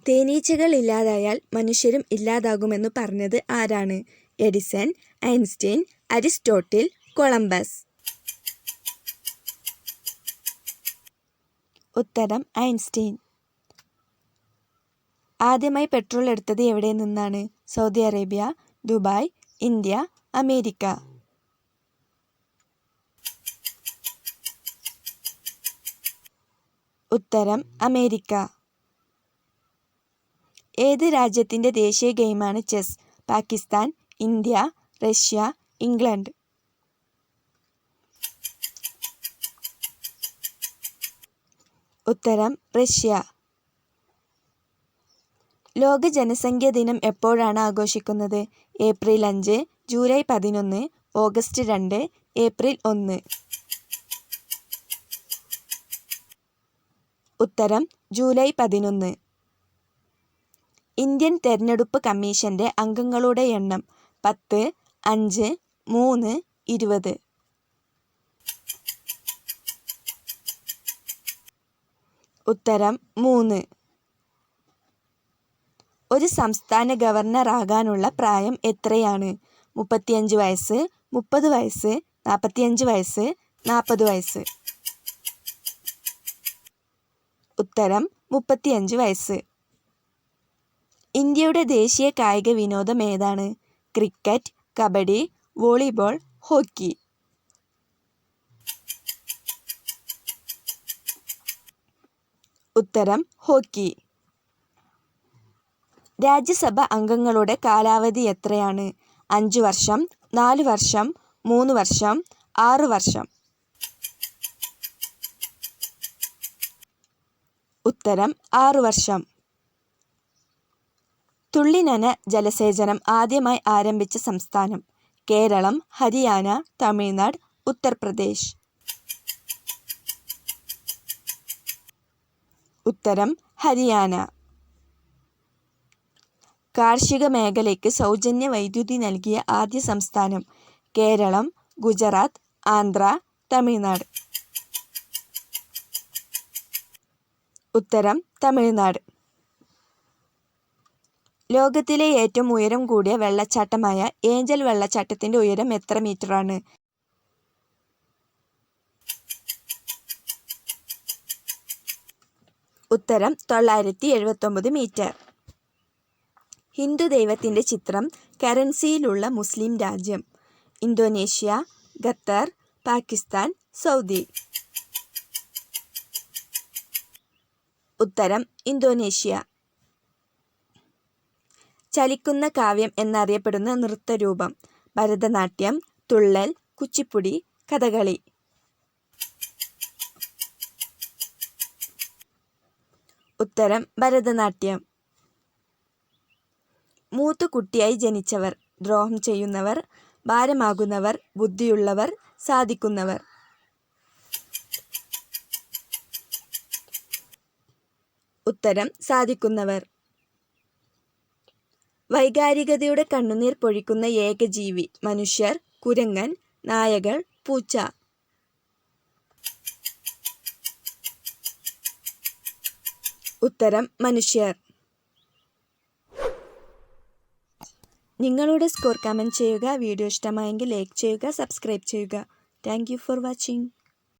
തേനീച്ചകൾ ഇല്ലാതായാൽ മനുഷ്യരും ഇല്ലാതാകുമെന്നു പറഞ്ഞത് ആരാണ്? Edison, Einstein, Aristotle, Columbus. ഉത്തരം ഐൻസ്റ്റീൻ. ആദ്യമായി പെട്രോൾ എടുത്തത് എവിടെ നിന്നാണ്? Saudi Arabia, Dubai, India, America. ഉത്തരം അമേരിക്ക. ഏത് രാജ്യത്തിൻ്റെ ദേശീയ ഗെയിമാണ് chess? Pakistan, India, Russia, England. ഉത്തരം റഷ്യ. ലോക ജനസംഖ്യാ ദിനം എപ്പോഴാണ് ആഘോഷിക്കുന്നത്? April 5, July 11, August 2, April 1. ഉത്തരം ജൂലൈ 11. ഇന്ത്യൻ തെരഞ്ഞെടുപ്പ് കമ്മീഷന്റെ അംഗങ്ങളുടെ എണ്ണം 10, 5, 3, 20. ഉത്തരം 3. ഒരു സംസ്ഥാന ഗവർണറാകാനുള്ള പ്രായം എത്രയാണ്? 35 വയസ്സ്, 30 വയസ്സ്, 45 വയസ്സ്, 40 വയസ്സ്. ഉത്തരം 35 വയസ്സ്. ഇന്ത്യയുടെ ദേശീയ കായിക വിനോദം ഏതാണ്? Cricket, kabaddi, volleyball, hockey. ഉത്തരം ഹോക്കി. രാജ്യസഭ അംഗങ്ങളുടെ കാലാവധി എത്രയാണ്? 5 വർഷം, 4 വർഷം, 3 വർഷം, 6 വർഷം. ഉത്തരം 6 വർഷം. തുള്ളിനന ജലസേചനം ആദ്യമായി ആരംഭിച്ച സംസ്ഥാനം? കേരളം, ഹരിയാന, തമിഴ്നാട്, ഉത്തർപ്രദേശ്. ഉത്തരം ഹരിയാന. കാർഷിക മേഖലയ്ക്ക് സൗജന്യ വൈദ്യുതി നൽകിയ ആദ്യ സംസ്ഥാനം? കേരളം, ഗുജറാത്ത്, ആന്ധ്ര, തമിഴ്നാട്. ഉത്തരം തമിഴ്നാട്. ലോകത്തിലെ ഏറ്റവും ഉയരം കൂടിയ വെള്ളച്ചാട്ടമായ ഏഞ്ചൽ വെള്ളച്ചാട്ടത്തിന്റെ ഉയരം എത്ര മീറ്ററാണ്? ഉത്തരം 979 മീറ്റർ. ഹിന്ദു ദൈവത്തിന്റെ ചിത്രം കറൻസിയിലുള്ള മുസ്ലിം രാജ്യം? Indonesia, Qatar, Pakistan, Saudi. ഉത്തരം ഇന്തോനേഷ്യ. ചലിക്കുന്ന കാവ്യം എന്നറിയപ്പെടുന്ന നൃത്തരൂപം? ഭരതനാട്യം, തുള്ളൽ, കുച്ചിപ്പുടി, കഥകളി. ഉത്തരം ഭരതനാട്യം. മൂത്തുകുട്ടിയായി ജനിച്ചവർ? ദ്രോഹം ചെയ്യുന്നവർ, ഭാരമാകുന്നവർ, ബുദ്ധിയുള്ളവർ, സാധിക്കുന്നവർ. ഉത്തരം സാധിക്കുന്നവർ. വൈകാരികതയുടെ കണ്ണുനീർ പൊഴിക്കുന്ന ഏക ജീവി? മനുഷ്യർ, കുരങ്ങൻ, നായകൾ, പൂച്ച. ഉത്തരം മനുഷ്യർ. നിങ്ങളുടെ സ്കോർ കമൻറ്റ് ചെയ്യുക. വീഡിയോ ഇഷ്ടമായെങ്കിൽ ലൈക്ക് ചെയ്യുക, സബ്സ്ക്രൈബ് ചെയ്യുക. Thank you for watching.